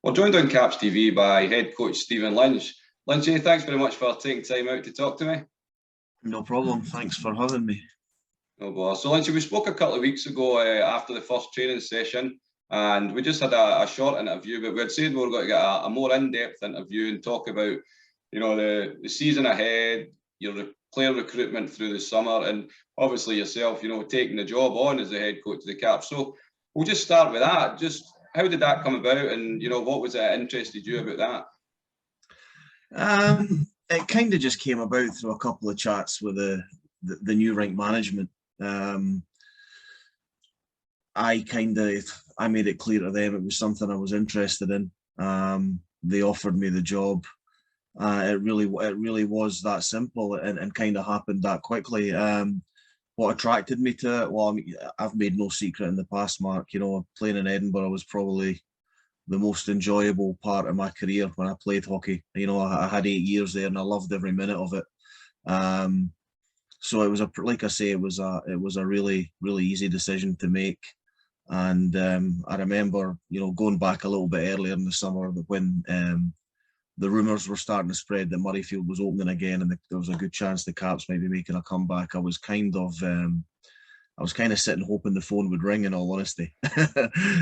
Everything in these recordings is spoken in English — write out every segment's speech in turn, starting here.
We're joined on Caps TV by Head Coach Steven Lynch. Lynchy, thanks very much for taking time out to talk to me. No problem. Thanks for having me. No bother. So, Lynchy, we spoke a couple of weeks ago after the first training session, and we just had a short interview, but we had said we were going to get a more in-depth interview and talk about, the season ahead, your player recruitment through the summer, and obviously yourself, taking the job on as the head coach of the Caps. So we'll just start with that. Just how did that come about, and what was it that interested you about that? It kind of just came about through a couple of chats with the new rank management. I made it clear to them it was something I was interested in. They offered me the job. It really was that simple, and kind of happened that quickly. What attracted me to it? Well, I mean, I've made no secret in the past, Mark. Playing in Edinburgh was probably the most enjoyable part of my career when I played hockey. I had 8 years there, and I loved every minute of it. So it was like I say, it was a really, really easy decision to make. And I remember, going back a little bit earlier in the summer when the rumours were starting to spread that Murrayfield was opening again, and there was a good chance the Caps might be making a comeback. I was kind of sitting hoping the phone would ring, in all honesty.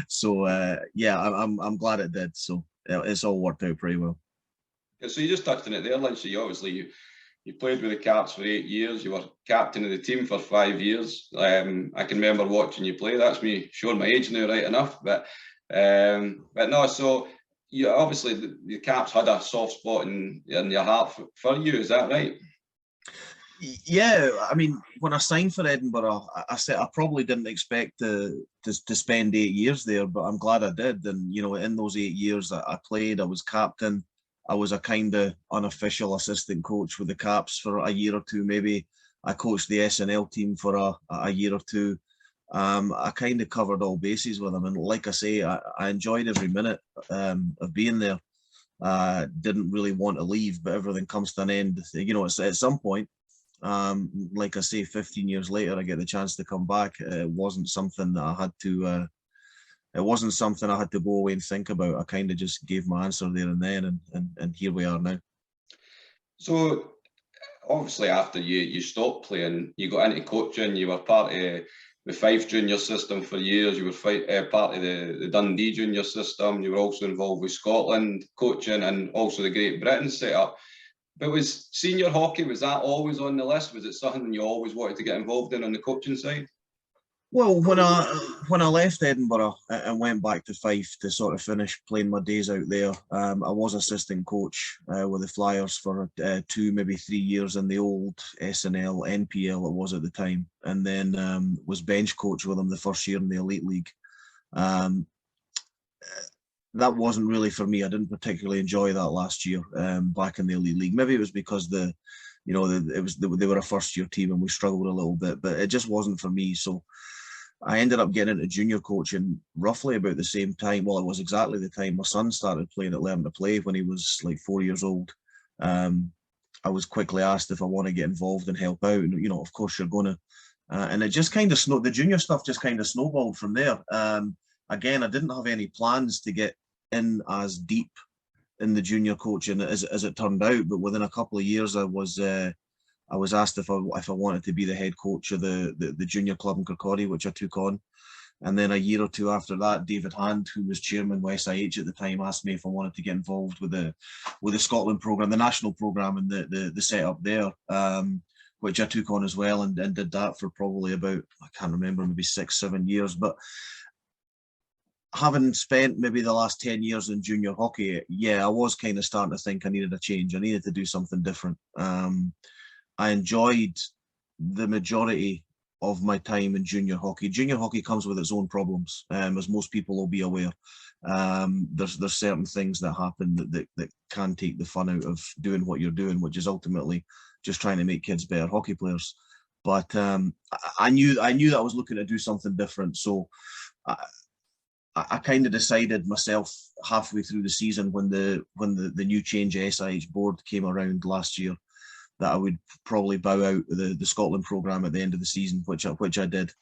So yeah, I'm glad it did. So it's all worked out pretty well. Yeah, so you just touched on it there, Lynch. You played with the Caps for 8 years. You were captain of the team for 5 years. I can remember watching you play. That's me showing my age now, right enough. But no. So you obviously the Caps had a soft spot in your heart for you. Is that right? Yeah, I mean, when I signed for Edinburgh, I said I probably didn't expect to spend 8 years there, but I'm glad I did. And in those 8 years that I played, I was captain. I was a kind of unofficial assistant coach with the Caps for a year or two. Maybe I coached the SNL team for a year or two. I kind of covered all bases with them, and like I say, I enjoyed every minute of being there. Didn't really want to leave, but everything comes to an end. It's at some point. Like I say, 15 years later, I get the chance to come back. It wasn't something that I had to. It wasn't something I had to go away and think about. I kind of just gave my answer there and then, and here we are now. So obviously, after you stopped playing, you got into coaching. You were part of the Fife junior system for years. You were part of the Dundee junior system. You were also involved with Scotland coaching and also the Great Britain setup. But was senior hockey, was that always on the list? Was it something you always wanted to get involved in on the coaching side? Well, when I left Edinburgh and went back to Fife to sort of finish playing my days out there, I was assistant coach with the Flyers for 2, maybe 3 years in the old SNL, NPL it was at the time, and then was bench coach with them the first year in the Elite League. That wasn't really for me. I didn't particularly enjoy that last year back in the Elite League. Maybe it was because they were a first year team and we struggled a little bit, but it just wasn't for me. So I ended up getting into junior coaching roughly about the same time. Well, it was exactly the time my son started playing at Learn to Play when he was like 4 years old. I was quickly asked if I want to get involved and help out. And, of course you're going to. And it just kind of the junior stuff just kind of snowballed from there. Again, I didn't have any plans to get in as deep in the junior coaching as it turned out. But within a couple of years, I was asked if I wanted to be the head coach of the junior club in Kirkcaldy, which I took on. And then a year or two after that, David Hand, who was chairman of SIH at the time, asked me if I wanted to get involved with the Scotland programme, the national programme, and the setup there, which I took on as well, and did that for probably about, I can't remember, maybe 6-7 years. But having spent maybe the last 10 years in junior hockey, yeah, I was kind of starting to think I needed a change. I needed to do something different. I enjoyed the majority of my time in junior hockey. Junior hockey comes with its own problems, as most people will be aware. There's certain things that happen that can take the fun out of doing what you're doing, which is ultimately just trying to make kids better hockey players. But I knew that I was looking to do something different. So I kind of decided myself halfway through the season when the new change SIH board came around last year, that I would probably bow out the Scotland programme at the end of the season, which I did.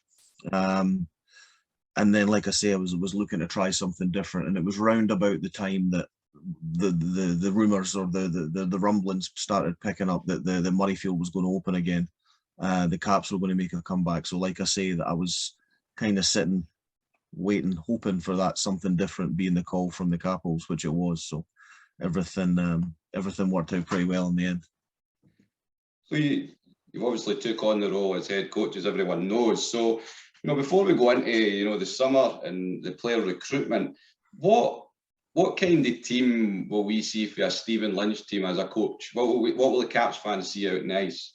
And then, like I say, I was looking to try something different, and it was round about the time that the rumours or the rumblings started picking up that the Murrayfield was going to open again. The Caps were going to make a comeback. So, like I say, that I was kind of sitting, waiting, hoping for that something different being the call from the Capitals, which it was. So everything worked out pretty well in the end. So you've obviously took on the role as head coach, as everyone knows. So, before we go into, the summer and the player recruitment, what kind of team will we see for a Steven Lynch team as a coach? What will the Caps fans see out in the ice?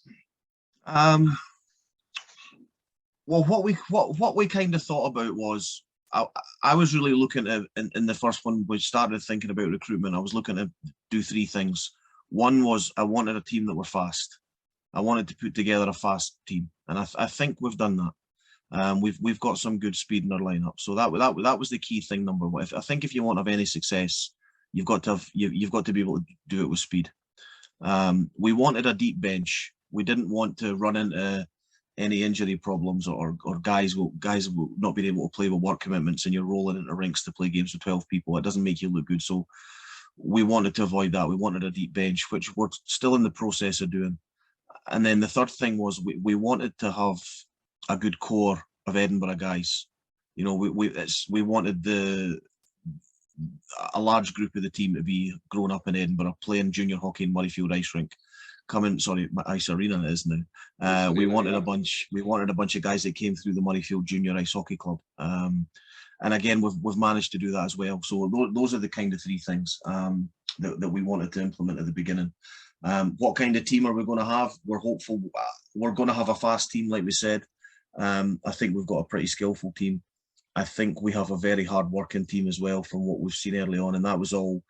Well, what we kind of thought about was I was really looking at in the first one we started thinking about recruitment. I was looking to do three things. One was I wanted a team that were fast. I wanted to put together a fast team, and I think we've done that. We've got some good speed in our lineup, so that was the key thing. Number one, I think if you want to have any success, you've got to be able to do it with speed. We wanted a deep bench. We didn't want to run into any injury problems or guys will not being able to play with work commitments and you're rolling into rinks to play games with 12 people. It doesn't make you look good. So we wanted to avoid that. We wanted a deep bench, which we're still in the process of doing. And then the third thing was we wanted to have a good core of Edinburgh guys. We wanted a large group of the team to be grown up in Edinburgh, playing junior hockey in Murrayfield Ice Rink. Ice Arena it is now. We wanted a bunch of guys that came through the Murrayfield Junior Ice Hockey Club. And again, we've managed to do that as well. So those are the kind of three things that we wanted to implement at the beginning. What kind of team are we going to have? We're hopeful we're going to have a fast team, like we said. I think we've got a pretty skillful team. I think we have a very hard-working team as well, from what we've seen early on, and that was all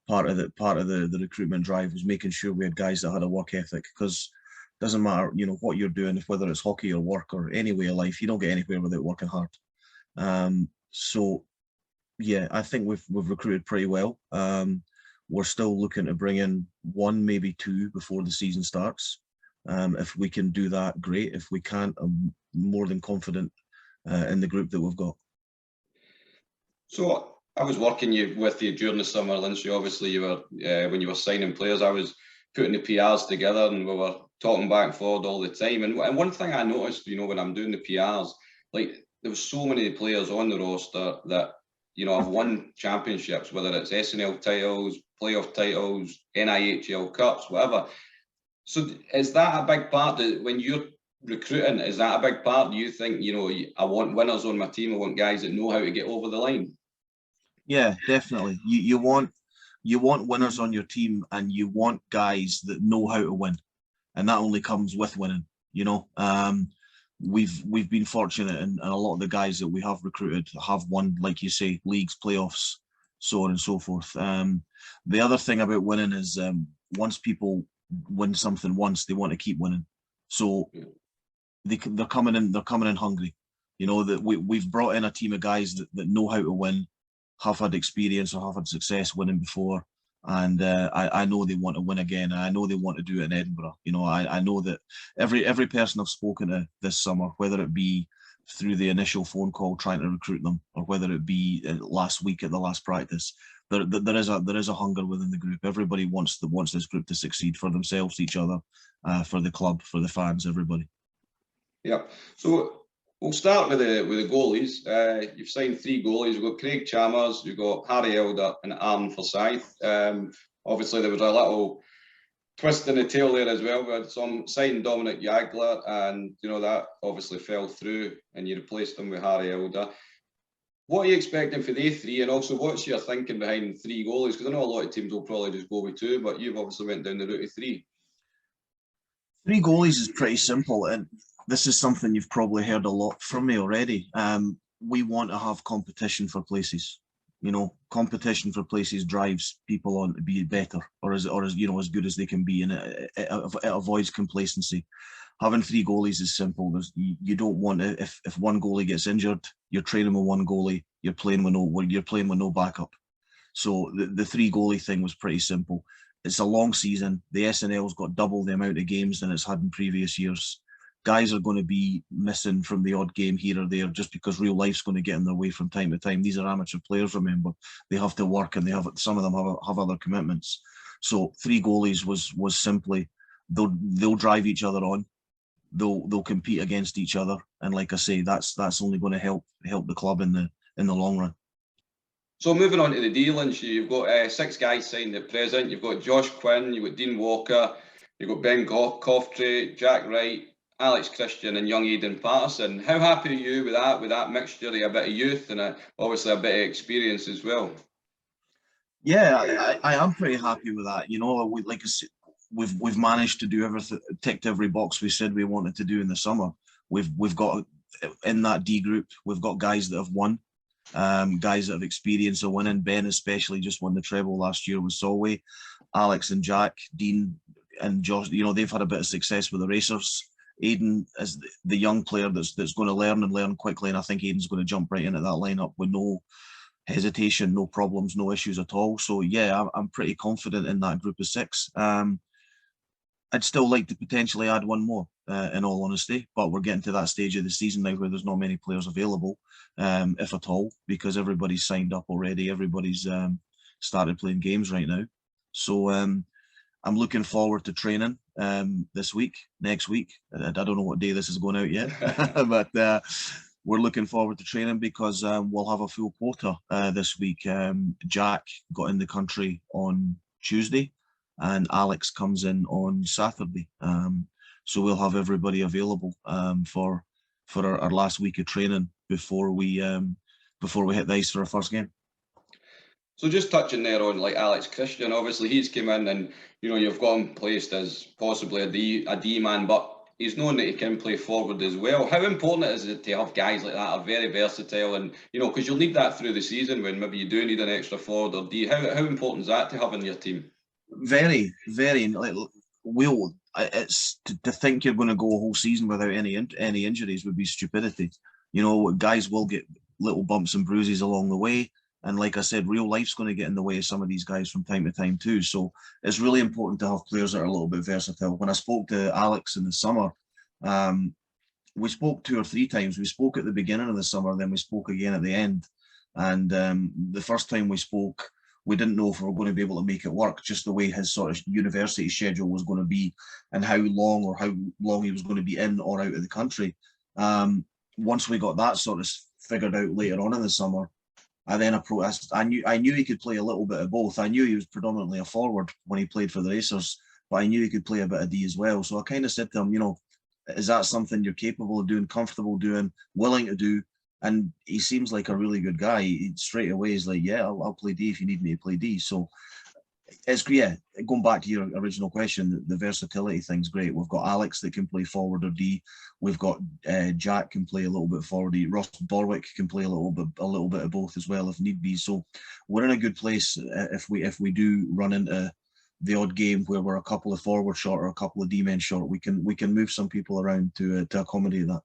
part of the recruitment drive, was making sure we had guys that had a work ethic. Because it doesn't matter, what you're doing, whether it's hockey or work or any way of life, you don't get anywhere without working hard. So yeah, I think we've recruited pretty well. We're still looking to bring in one, maybe two before the season starts. If we can do that, great. If we can't, I'm more than confident in the group that we've got. So I was working with you during the summer, Lynch. Obviously, you were when you were signing players, I was putting the PRs together, and we were talking back and forward all the time. And one thing I noticed, when I'm doing the PRs, like there was so many players on the roster that have won championships, whether it's SNL titles, playoff titles, NIHL cups, whatever. So is that a big part that when you're recruiting, is that a big part? Do you think, I want winners on my team, I want guys that know how to get over the line? Yeah, definitely. You want winners on your team, and you want guys that know how to win, and that only comes with winning. We've been fortunate, and a lot of the guys that we have recruited have won, like you say, leagues, playoffs, so on and so forth. The other thing about winning is once people win something once, they want to keep winning. So they're coming in hungry. That we've brought in a team of guys that know how to win, have had experience or have had success winning before, and I know they want to win again. I know they want to do it in Edinburgh. I know that every person I've spoken to this summer, whether it be through the initial phone call trying to recruit them, or whether it be last week at the last practice, there is a hunger within the group. Everybody wants this group to succeed for themselves, each other, for the club, for the fans, everybody. Yeah. So we'll start with the goalies. You've signed 3 goalies. You've got Craig Chalmers, you've got Harry Elder, and Aaron Forsyth. Obviously, there was a little twist in the tail there as well. We had some signed Dominic Jagler, and that obviously fell through, and you replaced him with Harry Elder. What are you expecting for the 3, and also what's your thinking behind 3 goalies? Because I know a lot of teams will probably just go with 2, but you've obviously went down the route of 3. 3 goalies is pretty simple, and this is something you've probably heard a lot from me already. We want to have competition for places. Competition for places drives people on to be better, or as good as they can be, and it avoids complacency. Having 3 goalies is simple. You don't want to, if one goalie gets injured, you're training with one goalie. You're playing with no backup. So the 3 goalie thing was pretty simple. It's a long season. The SNL's got double the amount of games than it's had in previous years. guys are going to be missing from the odd game here or there just because real life's going to get in their way from time to time. These are amateur players, remember. They have to work, and some of them have other commitments. So 3 goalies was simply they'll drive each other on. They'll compete against each other, and like I say, that's only going to help the club in the long run. So moving on to the D, Lynch, you've got 6 guys signed at present. You've got Josh Quinn, you've got Dean Walker, you've got Ben Coftry, Jack Wright, Alex Christian, and young Aidan Patterson. How happy are you with that mixture of a bit of youth and obviously a bit of experience as well? Yeah, I am pretty happy with that. You know, like I said, we've managed to do everything, ticked every box we said we wanted to do in the summer. We've got in that D group, we've got guys that have won, guys that have experience of winning. Ben especially just won the treble last year with Solway. Alex and Jack, Dean and Josh, you know, they've had a bit of success with the racers. Aidan is the young player that's going to learn quickly, and I think Aidan's going to jump right into that lineup with no hesitation, no problems, no issues at all. So yeah, I'm pretty confident in that group of 6. I'd still like to potentially add one more, in all honesty, but we're getting to that stage of the season now where there's not many players available, if at all, because everybody's signed up already. Everybody's started playing games right now. So I'm looking forward to training this week, next week. I don't know what day this is going out yet, but we're looking forward to training because we'll have a full quota this week. Jack got in the country on Tuesday, and Alex comes in on Saturday. So we'll have everybody available for our last week of training before we hit the ice for our first game. So just touching there on like Alex Christian, obviously he's come in and, you know, you've got him placed as possibly a D man, but he's known that he can play forward as well. How important is it to have guys like that, are very versatile, and, you know, because you'll need that through the season when maybe you do need an extra forward or D. How important is that to have in your team? Very, very. Like, it's to think you're going to go a whole season without any injuries would be stupidity. You know, guys will get little bumps and bruises along the way. And like I said, real life's going to get in the way of some of these guys from time to time too. So it's really important to have players that are a little bit versatile. When I spoke to Alex in the summer, we spoke 2 or 3 times. We spoke at the beginning of the summer, then we spoke again at the end. And the first time we spoke, we didn't know if we were going to be able to make it work, just the way his sort of university schedule was going to be and how long he was going to be in or out of the country. Once we got that sort of figured out later on in the summer, I then approached. I knew he could play a little bit of both. I knew he was predominantly a forward when he played for the Racers, but I knew he could play a bit of D as well. So I kind of said to him, you know, is that something you're capable of doing, comfortable doing, willing to do? And he seems like a really good guy. He straight away is like, yeah, I'll play D if you need me to play D. So it's, yeah, going back to your original question, the versatility thing's great. We've got Alex that can play forward or D. We've got Jack can play a little bit forward. Ross Borwick can play a little bit of both as well if need be. So we're in a good place if we do run into the odd game where we're a couple of forward short or a couple of D men short. We can move some people around to accommodate that.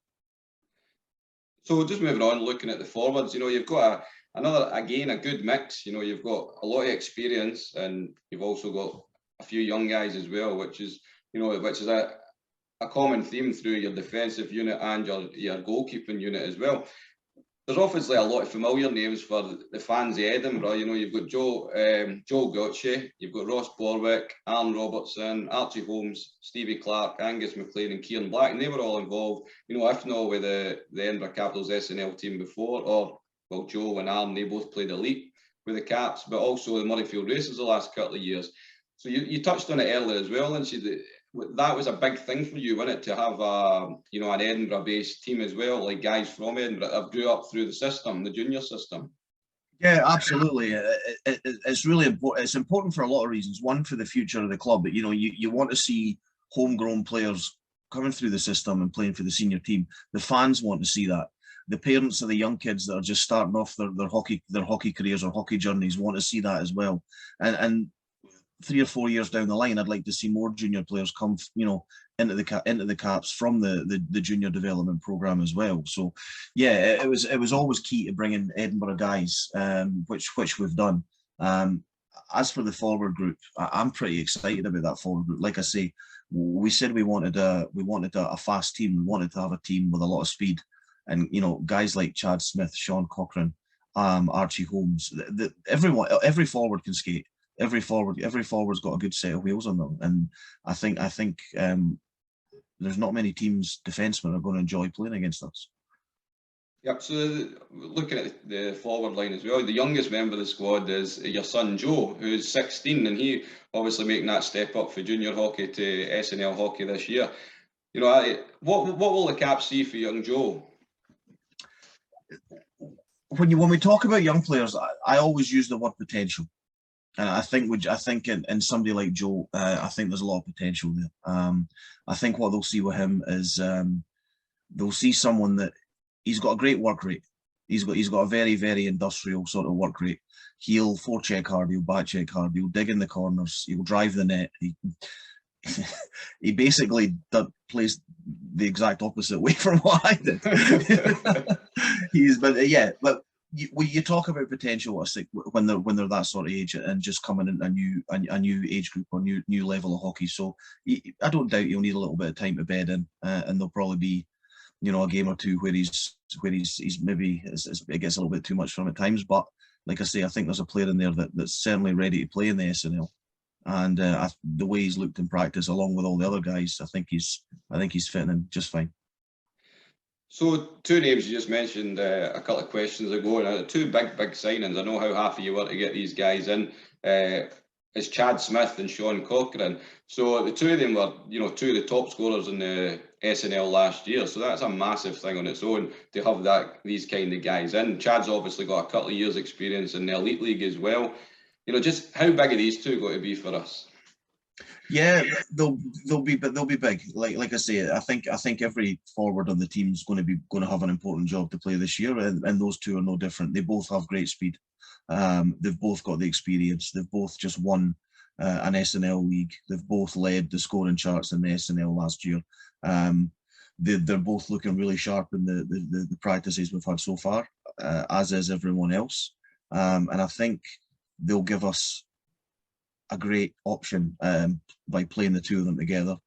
So just moving on, looking at the forwards, you know, you've got a good mix. You know, you've got a lot of experience, and you've also got a few young guys as well, which is a common theme through your defensive unit and your goalkeeping unit as well. There's obviously a lot of familiar names for the fans of Edinburgh. You know, you've got Joe Gaucher, you've got Ross Borwick, Alan Robertson, Archie Holmes, Stevie Clark, Angus McLean and Kieran Black, and they were all involved, you know, if not with the Edinburgh Capitals SNL team before, or, well, Joe and Alan, they both played elite with the Caps, but also the Murrayfield Racers the last couple of years. So you touched on it earlier as well, and that was a big thing for you, wasn't it, to have an Edinburgh-based team as well, like guys from Edinburgh that grew up through the system, the junior system. Yeah, absolutely. It's really important. It's important for a lot of reasons. One, for the future of the club, but you know, you want to see homegrown players coming through the system and playing for the senior team. The fans want to see that. The parents of the young kids that are just starting off their hockey careers or hockey journeys want to see that as well. And 3 or 4 years down the line, I'd like to see more junior players come, you know, into the Caps from the junior development program as well. So, yeah, it was always key to bring in Edinburgh guys, which we've done. as for the forward group, I'm pretty excited about that forward group. Like I say, we said we wanted a fast team. We wanted to have a team with a lot of speed, and guys like Chad Smith, Sean Cochran, Archie Holmes. Every forward can skate. Every forward's got a good set of wheels on them, and I think there's not many teams defensemen are going to enjoy playing against us. Yep, so looking at the forward line as well, the youngest member of the squad is your son Joe, who's 16, and he obviously making that step up for junior hockey to SNL hockey this year. What will the Caps see for young Joe? When we talk about young players, I always use the word potential, and I think in somebody like Joe, I think there's a lot of potential there. I think what they'll see with him is they'll see someone that he's got a great work rate. He's got a very, very industrial sort of work rate. He'll forecheck hard, he'll backcheck hard, he'll dig in the corners, he'll drive the net. He basically plays the exact opposite way from what I did. But you talk about potential, I think, when they're that sort of age and just coming in a new age group or new level of hockey. So I don't doubt he'll need a little bit of time to bed in, and there'll probably be a game or two where he's maybe it gets a little bit too much for him at times. But like I say, I think there's a player in there that's certainly ready to play in the SNL. And the way he's looked in practice, along with all the other guys, I think he's fitting in just fine. So two names you just mentioned a couple of questions ago, and two big signings. I know how happy you were to get these guys in. Is Chad Smith and Sean Cochran. So the two of them were, two of the top scorers in the SNL last year. So that's a massive thing on its own to have these kind of guys in. Chad's obviously got a couple of years' experience in the Elite League as well. Just how big are these two going to be for us? Yeah, they'll be big. Like I say, I think every forward on the team is going to have an important job to play this year, and those two are no different. They both have great speed. They've both got the experience. They've both just won an SNL league. They've both led the scoring charts in the SNL last year. They're both looking really sharp in the practices we've had so far, as is everyone else. And I think they'll give us a great option by playing the two of them together,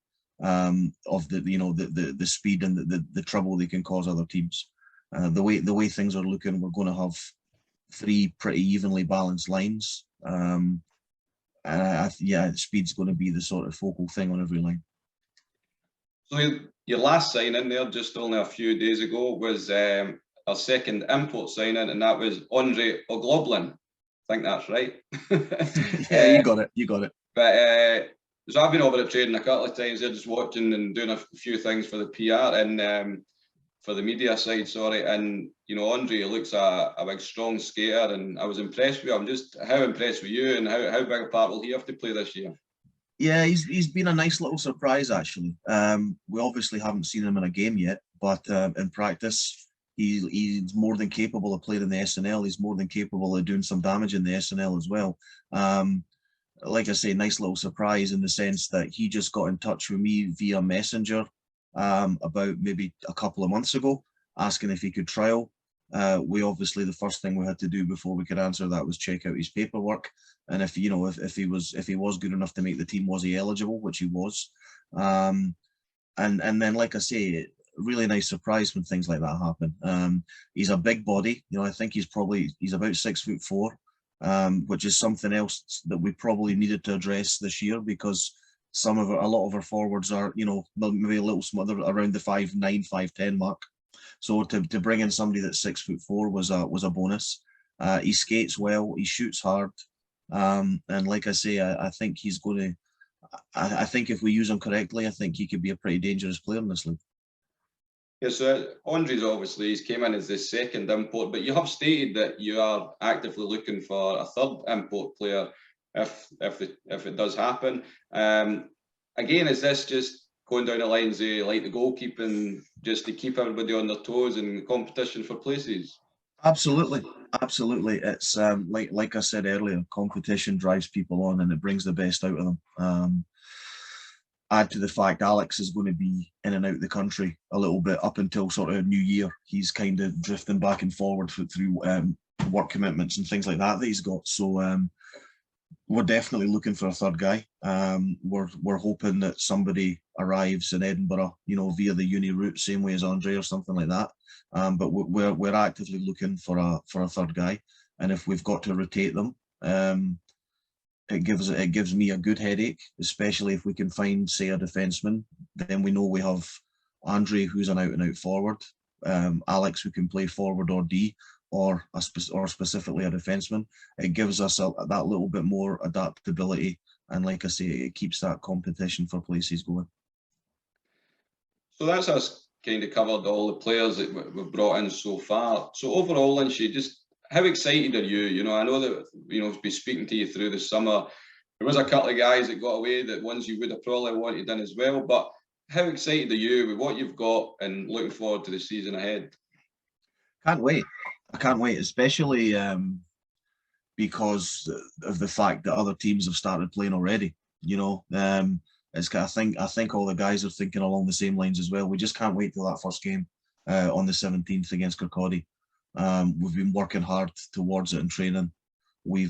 of the speed and the trouble they can cause other teams. The way things are looking, we're going to have three pretty evenly balanced lines. Speed's going to be the sort of focal thing on every line. So your last signing there, just only a few days ago, was our second import signing, and that was Andre O'Globlin. I think that's right. Yeah, you got it. But so I've been over at trading a couple of times. They're just watching and doing a few things for the PR and for the media side, sorry. And Andre looks a big, strong skater, and I was impressed with him. Just how impressed were you, and how big a part will he have to play this year? Yeah, he's been a nice little surprise actually. We obviously haven't seen him in a game yet, but in practice, he's more than capable of playing in the SNL. He's more than capable of doing some damage in the SNL as well. Like I say, nice little surprise in the sense that he just got in touch with me via Messenger about maybe a couple of months ago, asking if he could trial. We obviously, the first thing we had to do before we could answer that was check out his paperwork, and if he was good enough to make the team, was he eligible, which he was. And then, like I say, really nice surprise when things like that happen. He's a big body. I think he's about 6'4", which is something else that we probably needed to address this year, because a lot of our forwards are, maybe a little smothered around the 5'9", 5'10" mark. So to bring in somebody that's 6'4" was a bonus. He skates well. He shoots hard. And like I say, I think he's going to. I think if we use him correctly, I think he could be a pretty dangerous player in this league. Yeah, so Andre's obviously, he's came in as the second import, but you have stated that you are actively looking for a third import player if it does happen. Again, is this just going down the lines of like the goalkeeping, just to keep everybody on their toes in competition for places? Absolutely. It's like I said earlier, competition drives people on and it brings the best out of them. Add to the fact Alex is going to be in and out of the country a little bit up until sort of New Year. He's kind of drifting back and forward through work commitments and things like that he's got. So We're definitely looking for a third guy. We're hoping that somebody arrives in Edinburgh, you know, via the uni route, same way as Andre or something like that. But we're actively looking for a third guy, and if we've got to rotate them, it gives me a good headache, especially if we can find, say, a defenseman. Then we know we have Andre, who's an out and out forward, Alex, who can play forward or D, or specifically a defenseman. It gives us that little bit more adaptability, and like I say, it keeps that competition for places going. So that's us kind of covered all the players that we've brought in so far. So overall, Lynchy, just how excited are you? You know, I know that, you know, be speaking to you through the summer, there was a couple of guys that got away that ones you would have probably wanted in as well. But how excited are you with what you've got and looking forward to the season ahead? Can't wait. I can't wait, especially because of the fact that other teams have started playing already. You know, I think all the guys are thinking along the same lines as well. We just can't wait till that first game on the 17th against Kirkcaldy. We've been working hard towards it in training. We're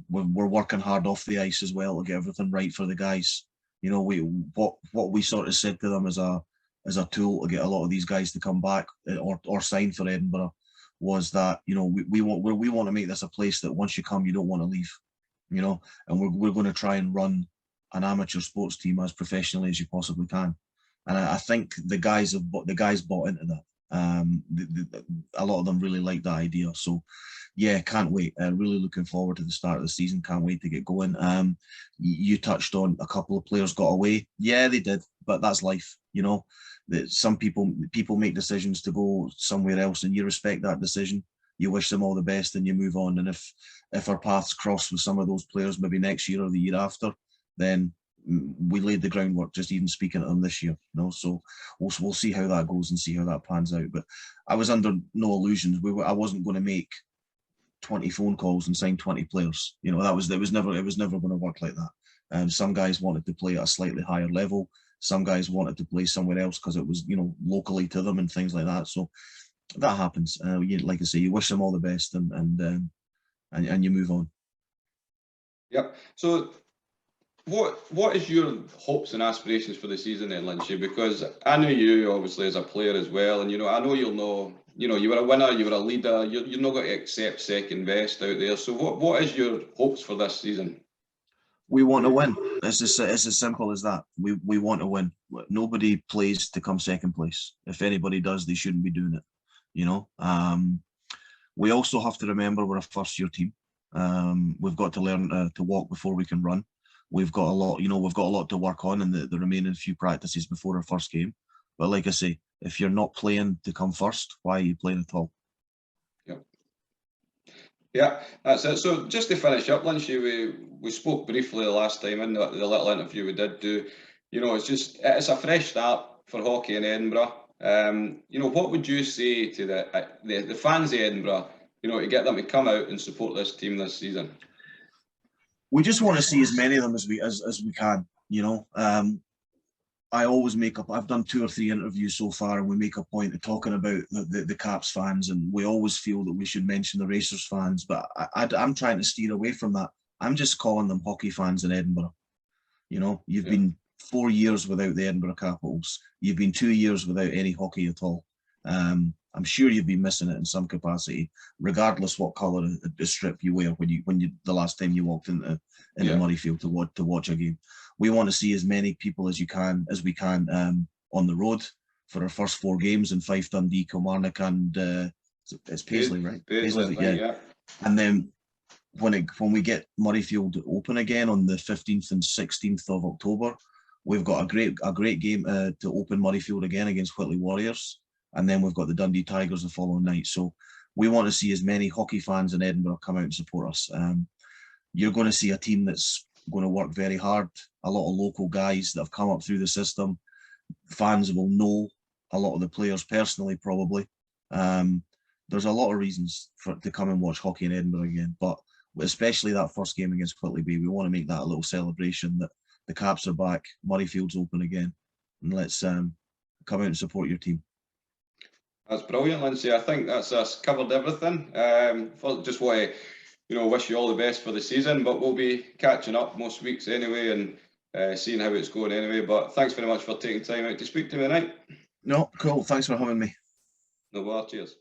working hard off the ice as well to get everything right for the guys. You know, what we sort of said to them as a tool to get a lot of these guys to come back or sign for Edinburgh was that, you know, we want to make this a place that once you come you don't want to leave, you know, and we're going to try and run an amateur sports team as professionally as you possibly can, and I think the guys bought into that. A lot of them really like that idea, so yeah, can't wait. Really looking forward to the start of the season. Can't wait to get going. You touched on a couple of players got away. Yeah, they did, but that's life, you know. That some people make decisions to go somewhere else, and you respect that decision. You wish them all the best, and you move on. And if our paths cross with some of those players, maybe next year or the year after, then we laid the groundwork just even speaking to them this year, you know. So we'll see how that goes and see how that pans out. But I was under no illusions. I wasn't going to make 20 phone calls and sign 20 players. You know, it was never going to work like that. Some guys wanted to play at a slightly higher level. Some guys wanted to play somewhere else because it was, you know, locally to them and things like that. So that happens. Like I say, you wish them all the best and you move on. Yep. So what is your hopes and aspirations for the season then, Lynchy? Because I know you obviously as a player as well, and you know, I know you'll know, you know, you were a winner, you were a leader, you're not going to accept second best out there. So what is your hopes for this season? We want to win. It's as simple as that. We want to win. Nobody plays to come second place. If anybody does, they shouldn't be doing it. You know. We also have to remember we're a first-year team. We've got to learn to walk before we can run. We've got a lot, you know, we've got a lot to work on in the remaining few practices before our first game. But like I say, if you're not playing to come first, why are you playing at all? Yeah, that's it. So just to finish up, Lynchy, we spoke briefly the last time in the little interview we did do. You know, it's a fresh start for hockey in Edinburgh. You know, what would you say to the fans of Edinburgh, you know, to get them to come out and support this team this season? We just want to see as many of them as we can. You know, I always I've done 2 or 3 interviews so far, and we make a point of talking about the Caps fans, and we always feel that we should mention the Racers fans, but I'm trying to steer away from that. I'm just calling them hockey fans in Edinburgh. You know, you've been 4 years without the Edinburgh Capitals. You've been 2 years without any hockey at all. I'm sure you've been missing it in some capacity, regardless what colour the strip you wear when you the last time you walked into Murrayfield to watch a game. We want to see as many people as we can on the road for our first 4 games in Fife, Dundee, Kilmarnock, and it's Paisley, right? Paisley, yeah. And then when we get Murrayfield open again on the 15th and 16th of October, we've got a great game to open Murrayfield again against Whitley Warriors. And then we've got the Dundee Tigers the following night. So we want to see as many hockey fans in Edinburgh come out and support us. You're going to see a team that's going to work very hard. A lot of local guys that have come up through the system. Fans will know a lot of the players personally, probably. There's a lot of reasons to come and watch hockey in Edinburgh again. But especially that first game against Whitley Bay, we want to make that a little celebration that the Caps are back, Murrayfield's open again. And let's come out and support your team. That's brilliant, Lynchy. I think that's us covered everything. Just want to wish you all the best for the season. But we'll be catching up most weeks anyway and seeing how it's going anyway. But thanks very much for taking time out to speak to me tonight. No, cool. Thanks for having me. No bother. Cheers.